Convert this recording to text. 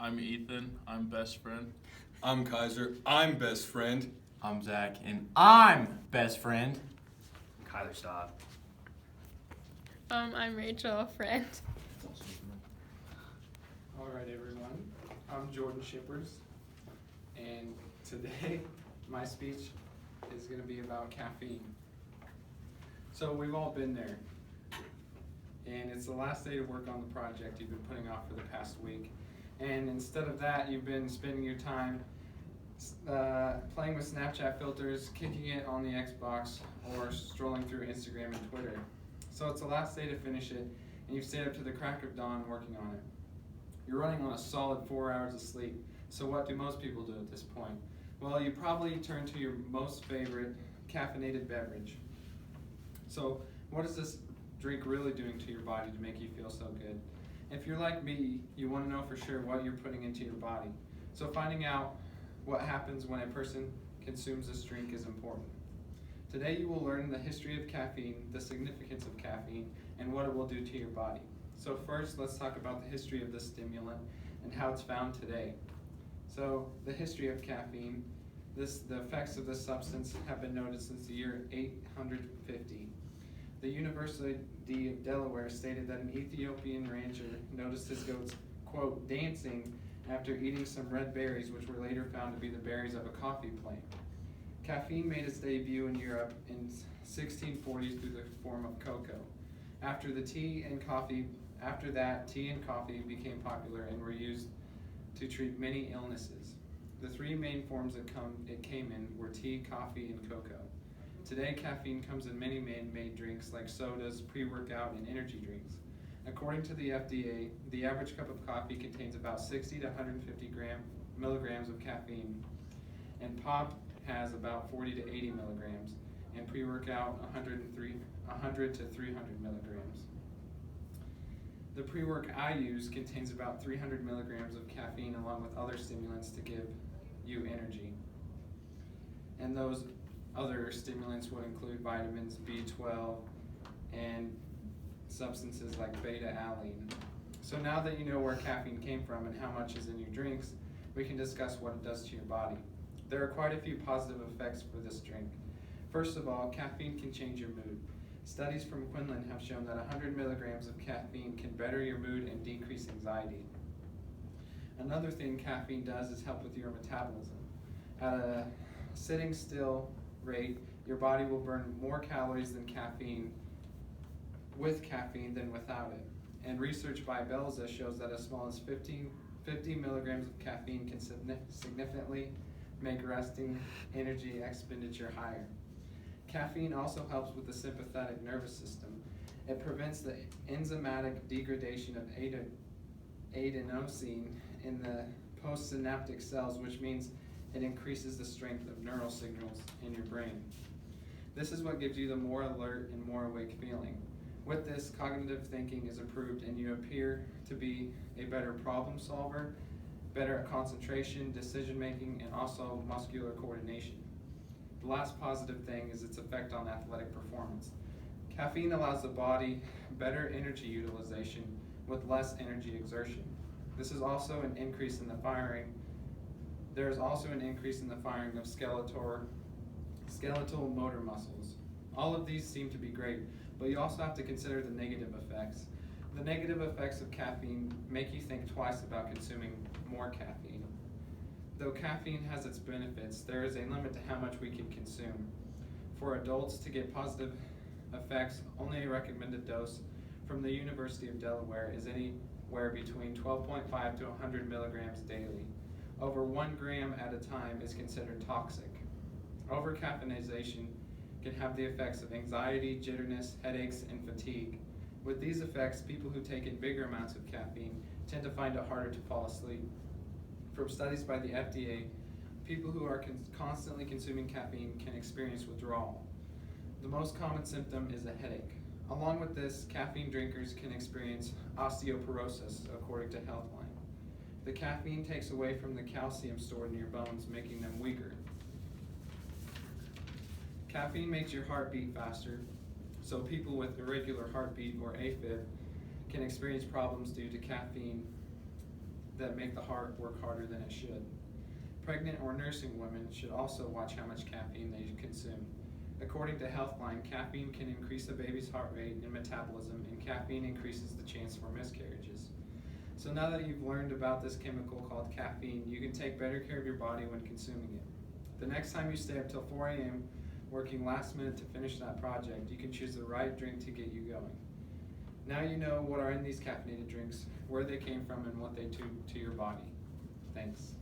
I'm Ethan. I'm best friend. I'm Kaiser. I'm best friend. I'm Zach, and I'm best friend. Kyler, stop. I'm Rachel, a friend. Alright everyone, I'm Jordan Shippers, and today my speech is going to be about caffeine. So we've all been there, and it's the last day to work on the project you've been putting off for the past week, and instead of that you've been spending your time playing with Snapchat filters, kicking it on the Xbox, or strolling through Instagram and Twitter. So it's the last day to finish it, and you've stayed up to the crack of dawn working on it. You're running on a solid 4 hours of sleep, so what do most people do at this point? Well, you probably turn to your most favorite caffeinated beverage. So what is this drink really doing to your body to make you feel so good? If you're like me, you want to know for sure what you're putting into your body. So finding out what happens when a person consumes this drink is important. Today you will learn the history of caffeine, the significance of caffeine, and what it will do to your body. So first, let's talk about the history of this stimulant and how it's found today. So the history of caffeine, the effects of this substance have been noted since the year 850. The University of Delaware stated that an Ethiopian rancher noticed his goats, quote, dancing after eating some red berries, which were later found to be the berries of a coffee plant. Caffeine made its debut in Europe in 1640s through the form of cocoa. After that, tea and coffee became popular and were used to treat many illnesses. The three main forms it came in were tea, coffee, and cocoa. Today, caffeine comes in many man-made drinks like sodas, pre-workout, and energy drinks. According to the FDA, the average cup of coffee contains about 60 to 150 milligrams of caffeine, and pop has about 40 to 80 milligrams, and pre-workout 100 to 300 milligrams. The pre-work I use contains about 300 milligrams of caffeine along with other stimulants to give you energy. And those other stimulants would include vitamins B12 and substances like beta-alanine. So now that you know where caffeine came from and how much is in your drinks, we can discuss what it does to your body. There are quite a few positive effects for this drink. First of all, caffeine can change your mood. Studies from Quinlan have shown that 100 milligrams of caffeine can better your mood and decrease anxiety. Another thing caffeine does is help with your metabolism. At a sitting still rate, your body will burn more calories than with caffeine than without it. And research by Belza shows that as small as 50 milligrams of caffeine can significantly make resting energy expenditure higher. Caffeine also helps with the sympathetic nervous system. It prevents the enzymatic degradation of adenosine in the postsynaptic cells, which means it increases the strength of neural signals in your brain. This is what gives you the more alert and more awake feeling. With this, cognitive thinking is improved and you appear to be a better problem solver, better at concentration, decision making, and also muscular coordination. The last positive thing is its effect on athletic performance. Caffeine allows the body better energy utilization with less energy exertion. This is also an increase in the firing. There is also an increase in the firing of skeletal motor muscles. All of these seem to be great, but you also have to consider the negative effects. The negative effects of caffeine make you think twice about consuming more caffeine. Though caffeine has its benefits, there is a limit to how much we can consume. For adults to get positive effects, only a recommended dose from the University of Delaware is anywhere between 12.5 to 100 milligrams daily. Over 1 gram at a time is considered toxic. Overcaffeination can have the effects of anxiety, jitterness, headaches, and fatigue. With these effects, people who take in bigger amounts of caffeine tend to find it harder to fall asleep. From studies by the FDA, people who are constantly consuming caffeine can experience withdrawal. The most common symptom is a headache. Along with this, caffeine drinkers can experience osteoporosis, according to Healthline. The caffeine takes away from the calcium stored in your bones, making them weaker. Caffeine makes your heart beat faster, so people with irregular heartbeat or AFib can experience problems due to caffeine that make the heart work harder than it should. Pregnant or nursing women should also watch how much caffeine they consume. According to Healthline, caffeine can increase a baby's heart rate and metabolism, and caffeine increases the chance for miscarriages. So now that you've learned about this chemical called caffeine, you can take better care of your body when consuming it. The next time you stay up till 4 a.m. working last minute to finish that project, you can choose the right drink to get you going. Now you know what are in these caffeinated drinks, where they came from, and what they do to your body. Thanks.